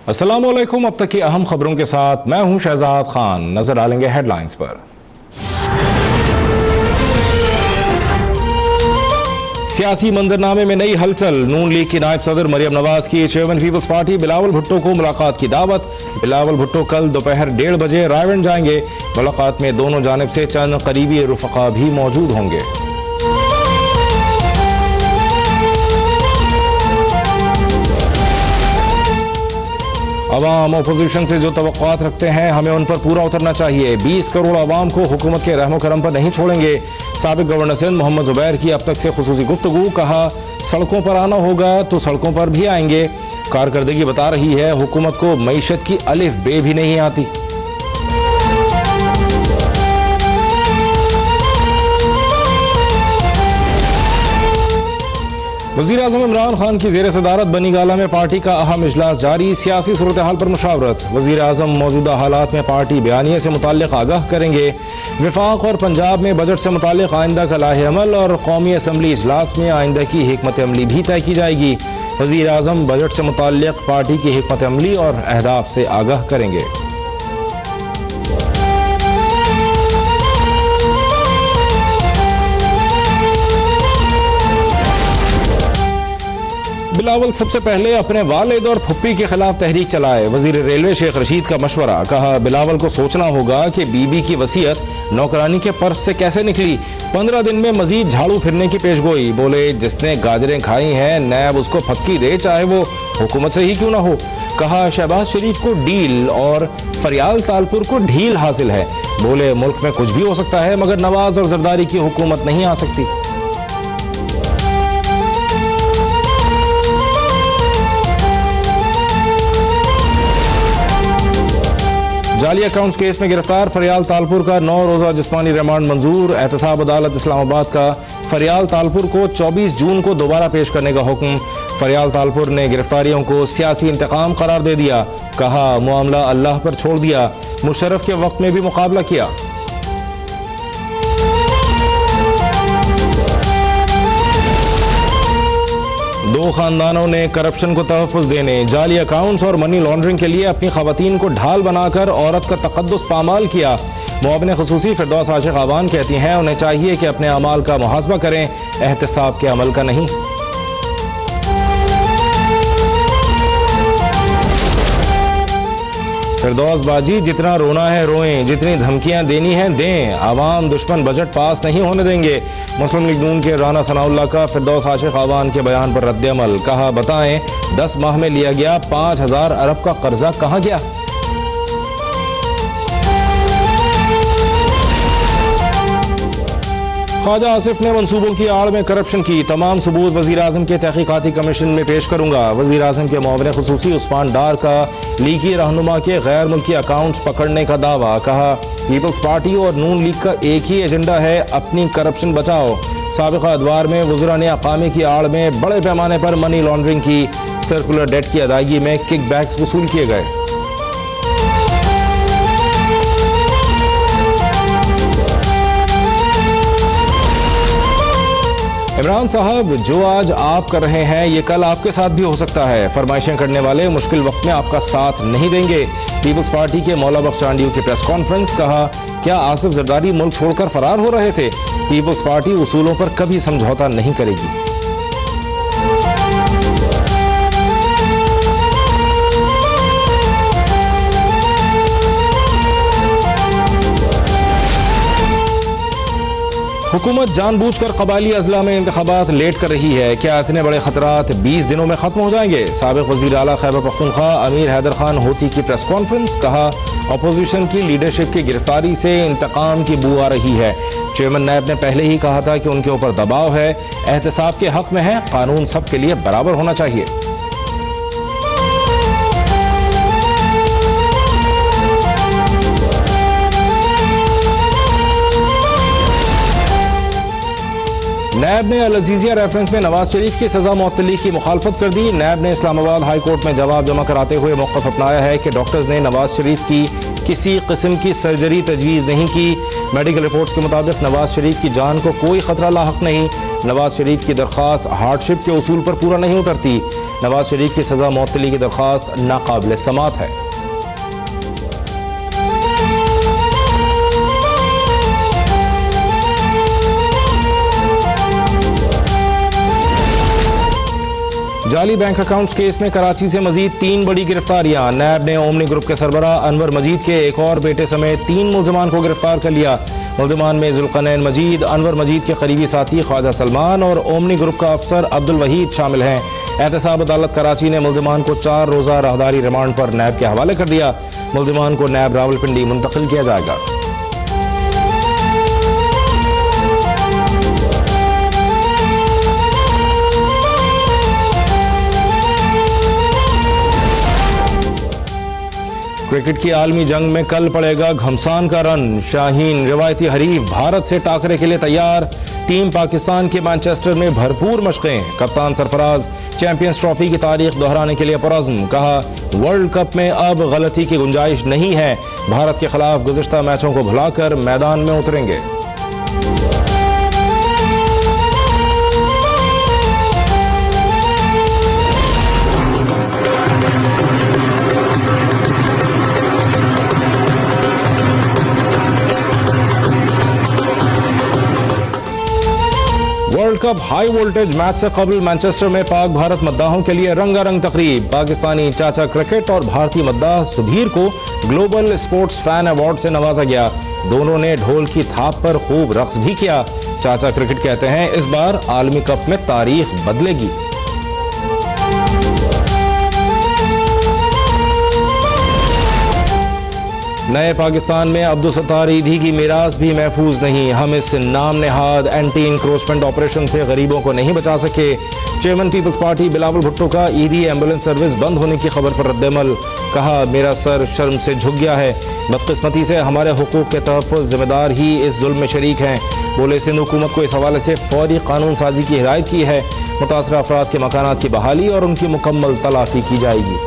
अस्सलाम वालेकुम। अब तक की अहम खबरों के साथ मैं हूं शहजाद खान। नजर डालेंगे हेडलाइंस पर। सियासी मंजरनामे में नई हलचल। नून लीग की नायब सदर मरियम नवाज की chairman people's party Bilawal Bhutto को मुलाकात की दावत। बिलावल भुट्टो कल दोपहर 1:30 बजे रायगढ़ जाएंगे। मुलाकात में दोनों जानिब से चंद करीबी रुफका भी मौजूद होंगे। अवाम अपोजिशन से जो तवक्कुआत रखते हैं हमें उन पर पूरा उतरना चाहिए। 20 करोड़ अवाम को हुकूमत के रहमो करम पर नहीं छोड़ेंगे। साबिक गवर्नर सिंध मोहम्मद जुबैर की अब तक से खुसूसी गुफ्तगू। कहा सड़कों पर आना होगा तो सड़कों पर भी आएंगे। कारकर्दगी बता रही है हुकूमत को मईशत की अलिफ बे भी नहीं आती। वज़ीर आज़म इमरान खान की ज़ेर सदारत बनी गाला में पार्टी का अहम इजलास जारी। सियासी सूरत हाल पर मुशावरत। वज़ीर आज़म मौजूदा हालात में पार्टी बयानिए से मुताल्लिक़ आगाह करेंगे। विफाक और पंजाब में बजट से मुताल्लिक़ आइंदा का लाहे अमल और कौमी असम्बली इजलास में आइंदा की हिकमत अमली भी तय की जाएगी। वज़ीर आज़म बजट से मुताल्लिक़ पार्टी की हिकमत अमली और अहदाफ से आगाह करेंगे। बिलावल सबसे पहले अपने वालिद और फुप्पी के खिलाफ तहरीक चलाए। वजीर रेलवे शेख रशीद का मशवरा। कहा बिलावल को सोचना होगा कि बीबी की वसीयत नौकरानी के पर्स से कैसे निकली। 15 दिन में मजीद झाड़ू फिरने की पेशगोई। बोले जिसने गाजरें खाई हैं नैब उसको फक्की दे, चाहे वो हुकूमत से ही क्यों ना हो। कहा शहबाज शरीफ को डील और फरियाल तालपुर को ढील हासिल है। बोले मुल्क में कुछ भी हो सकता है मगर नवाज और जरदारी की हुकूमत नहीं आ सकती। जाली अकाउंट्स केस में गिरफ्तार फरियाल तालपुर का 9 रोजा जिस्मानी रिमांड मंजूर। एहतसाब अदालत इस्लामाबाद का फरियाल तालपुर को 24 जून को दोबारा पेश करने का हुक्म। फरियाल तालपुर ने गिरफ्तारियों को सियासी इंतकाम करार दे दिया। कहा मामला अल्लाह पर छोड़ दिया। मुशर्रफ के वक्त में भी मुकाबला किया। दो खानदानों ने करप्शन को तहफ़्फ़ुज़ देने, जाली अकाउंट्स और मनी लॉन्ड्रिंग के लिए अपनी ख़वातीन को ढाल बनाकर औरत का तक़द्दुस पामाल किया। मुआविन ख़ुसूसी फिरदौस आशिक़ आवान कहती हैं उन्हें चाहिए कि अपने अमाल का मुहासबा करें, एहतिसाब के अमल का नहीं। फिरदौस बाजी जितना रोना है रोएं, जितनी धमकियां देनी हैं दें, आवाम दुश्मन बजट पास नहीं होने देंगे। मुस्लिम लीग नून के राना सनाउल्लाह का फिरदौस आशिक़ आवान के बयान पर रद्द-ए-अमल। कहा बताएं 10 माह में लिया गया 5000 अरब का कर्जा कहां गया। ख्वाजा आसिफ ने मंसूबों की आड़ में करप्शन की तमाम सबूत वज़ीर आज़म के तहकीकाती कमीशन में पेश करूंगा। वज़ीर आज़म के मुआविन ख़ुसूसी उस्मान डार का लीगी रहनुमा के गैर मुल्की अकाउंट्स पकड़ने का दावा। कहा पीपल्स पार्टी और नून लीग का एक ही एजेंडा है, अपनी करप्शन बचाओ। साबिक़ा अदवार में वज़रा ने अकामी की आड़ में बड़े पैमाने पर मनी लॉन्ड्रिंग की। सर्कुलर डेट की अदायगी में किक बैक्स वसूल किए गए। इमरान साहब जो आज आप कर रहे हैं ये कल आपके साथ भी हो सकता है। फरमाइशें करने वाले मुश्किल वक्त में आपका साथ नहीं देंगे। पीपल्स पार्टी के मौला बख्श चांडियों की प्रेस कॉन्फ्रेंस। कहा क्या आसिफ जरदारी मुल्क छोड़कर फरार हो रहे थे। पीपल्स पार्टी उसूलों पर कभी समझौता नहीं करेगी। हुकूमत जानबूझकर कबायली अजला में इंतखाबात लेट कर रही है। क्या इतने बड़े खतरात 20 दिनों में खत्म हो जाएंगे। साबिक वजीर आला खैबर पख्तूनख्वा अमीर हैदर खान होती की प्रेस कॉन्फ्रेंस। कहा अपोजिशन की लीडरशिप की गिरफ्तारी से इंतकाम की बू आ रही है। चेयरमैन नायब ने पहले ही कहा था कि उनके ऊपर दबाव है, एहतसाब के हक में है, कानून सबके लिए बराबर होना चाहिए। नैब ने अल अजीजिया रेफरेंस में नवाज शरीफ की सजा मुअत्तली की मुखालफत कर दी। नैब ने इस्लामाबाद हाई कोर्ट में जवाब जमा कराते हुए मौक़िफ़ अपनाया है कि डॉक्टर्स ने नवाज शरीफ की किसी किस्म की सर्जरी तजवीज़ नहीं की। मेडिकल रिपोर्ट्स के मुताबिक नवाज शरीफ की जान को कोई खतरा लाहक नहीं। नवाज शरीफ की दरख्वास्त हार्डशिप के उसूल पर पूरा नहीं उतरती। नवाज शरीफ की सजा मुअत्तली की दरख्वास्त नाकाबिल समात है। जाली बैंक अकाउंट्स केस में कराची से मजीद 3 बड़ी गिरफ्तारियां। नैब ने ओमनी ग्रुप के सरबराह अनवर मजीद के एक और बेटे समेत 3 मुल्जिमान को गिरफ्तार कर लिया। मुल्जिमान में जुल्करनैन मजीद, अनवर मजीद के करीबी साथी ख्वाजा सलमान और ओमनी ग्रुप का अफसर अब्दुल वहीद शामिल हैं। एहतसाब अदालत कराची ने मुल्जिमान को 4 रोज़ा राहदारी रिमांड पर नैब के हवाले कर दिया। मुल्जिमान को नैब रावलपिंडी मुंतकिल किया जाएगा। क्रिकेट की आलमी जंग में कल पड़ेगा घमसान का रन। शाहीन रिवायती हरीफ भारत से टाकरे के लिए तैयार। टीम पाकिस्तान के मैनचेस्टर में भरपूर मशकें। कप्तान सरफराज चैंपियंस ट्रॉफी की तारीख दोहराने के लिए पुरअज़्म। कहा, वर्ल्ड कप में अब गलती की गुंजाइश नहीं है। भारत के खिलाफ गुज़िश्ता मैचों को भुलाकर मैदान में उतरेंगे। World cup high voltage match से कबल मैनचेस्टर में पाक भारत मद्दाहों के लिए रंगारंग तकरीब। पाकिस्तानी चाचा क्रिकेट और भारतीय मद्दाह सुबीर को ग्लोबल स्पोर्ट्स फैन अवार्ड से नवाजा गया। दोनों ने ढोल की थाप पर खूब रक्स भी किया। चाचा क्रिकेट कहते हैं, इस बार आलमी कप में तारीख बदलेगी। नए पाकिस्तान में अब्दुल सत्तार ईदी की मीरास भी महफूज नहीं। हम इस नाम नेहाद एंटी इंक्रोचमेंट ऑपरेशन से गरीबों को नहीं बचा सके। Chairman people's party Bilawal Bhutto का ईदी एम्बुलेंस सर्विस बंद होने की खबर पर रद्दअमल। कहा, मेरा सर शर्म से झुक गया है। बदकिस्मती से हमारे हुकूक के तहफ़्फ़ुज़ जिम्मेदार ही इस जुल्म में शरीक हैं। बोले, सिंध हुकूमत को इस हवाले से फौरी कानून साजी की हिदायत की है। मुतासरा अफराद के मकानात की बहाली और उनकी मुकम्मल तलाफी की जाएगी।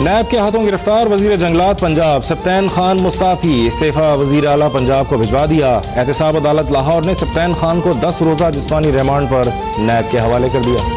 नैब के हाथों गिरफ्तार वजीर जंगलात पंजाब सप्तैन खान मुस्ताफी। इस्तीफा वजीर आला पंजाब को भिजवा दिया। एहतसाब अदालत लाहौर ने सप्तैन खान को 10 रोज़ा जिस्मानी रिमांड पर नैब के हवाले कर दिया।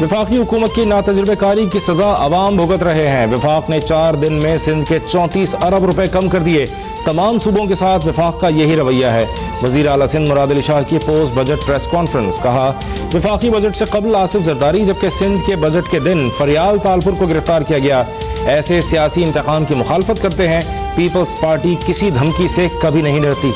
वफाकी हुकूमत की नातजुर्बेकारी की सजा अवाम भुगत रहे हैं। वफाक ने 4 दिन में सिंध के 34 अरब रुपए कम कर दिए। तमाम सूबों के साथ वफाक का यही रवैया है। वजीर आला सिंध मुराद अली शाह की पोस्ट बजट प्रेस कॉन्फ्रेंस। कहा, वफाकी बजट से कबल आसिफ जरदारी जबकि सिंध के बजट के दिन फरियाल तालपुर को गिरफ्तार किया गया। ऐसे सियासी इंतकाम की मुखालफत करते हैं। पीपल्स पार्टी किसी धमकी से कभी नहीं डरती।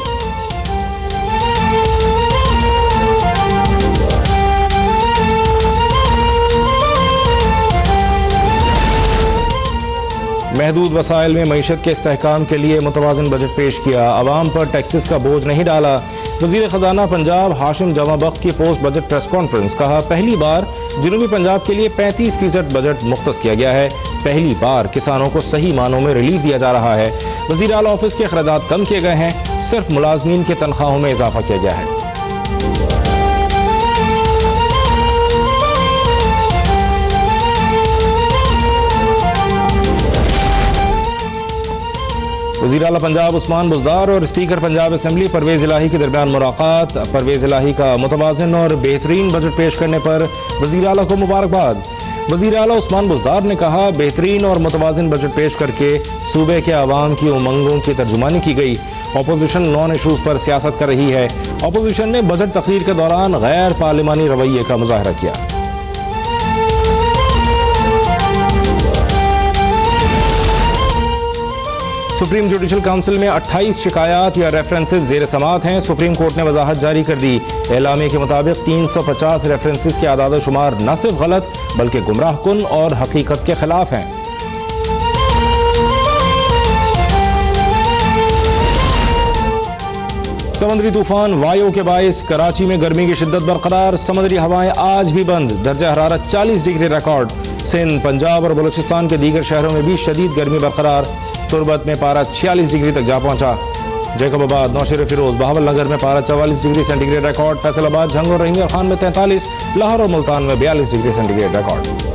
महदूद वसाइल में मईशत के इस्तेहकाम के लिए मुतवाज़िन बजट पेश किया। अवाम पर टैक्सेस का बोझ नहीं डाला। वज़ीर ख़जाना पंजाब हाशिम जमाबख्त की पोस्ट बजट प्रेस कॉन्फ्रेंस। कहा, पहली बार जनूबी पंजाब के लिए 35% बजट मुख्तस किया गया है। पहली बार किसानों को सही मानों में रिलीफ दिया जा रहा है। वज़ीर आला ऑफिस के अखराजात कम किए गए हैं। सिर्फ मुलाजमीन के तनख्वाहों में इजाफा किया गया है। वज़ीर आला पंजाब उस्मान बुज़दार और स्पीकर पंजाब असम्बली परवेज़ इलाही के दरमियान मुलाकात। परवेज़ इलाही का मुतवाज़िन और बेहतरीन बजट पेश करने पर वज़ीर आला को मुबारकबाद। वज़ीर आला उस्मान बुज़दार ने कहा, बेहतरीन और मुतवाज़िन बजट पेश करके सूबे के अवाम की उमंगों की तर्जुमानी की गई। अपोजिशन नॉन इशूज़ पर सियासत कर रही है। अपोजिशन ने बजट तकरीर के दौरान गैर पार्लिमानी रवैये का मुजाहरा किया। सुप्रीम जुडिशल काउंसिल में 28 शिकायत या रेफरेंसेस ज़ेर समात हैं। सुप्रीम कोर्ट ने वजाहत जारी कर दी। एलामे के मुताबिक 350 रेफरेंसेस के आदाद शुमार न सिर्फ गलत बल्कि गुमराह कुन और हकीकत के खिलाफ हैं। समुद्री तूफान वायु के बायस कराची में गर्मी की शिद्दत बरकरार। समुद्री हवाएं आज भी बंद। दर्जा हरारत 40 डिग्री रिकॉर्ड। सिंध, पंजाब और बलूचिस्तान के दीगर शहरों में भी शदीद गर्मी बरकरार। तुरबत में पारा 46 डिग्री तक जा पहुंचा। जैकबाबाद, नौशेर फिरोज, बहावल नगर में पारा 44 degree centigrade record. Faisalabad, Jhang और रहीम खान में 43, लाहौर और मुल्तान में 42 डिग्री सेंटीग्रेड रिकॉर्ड।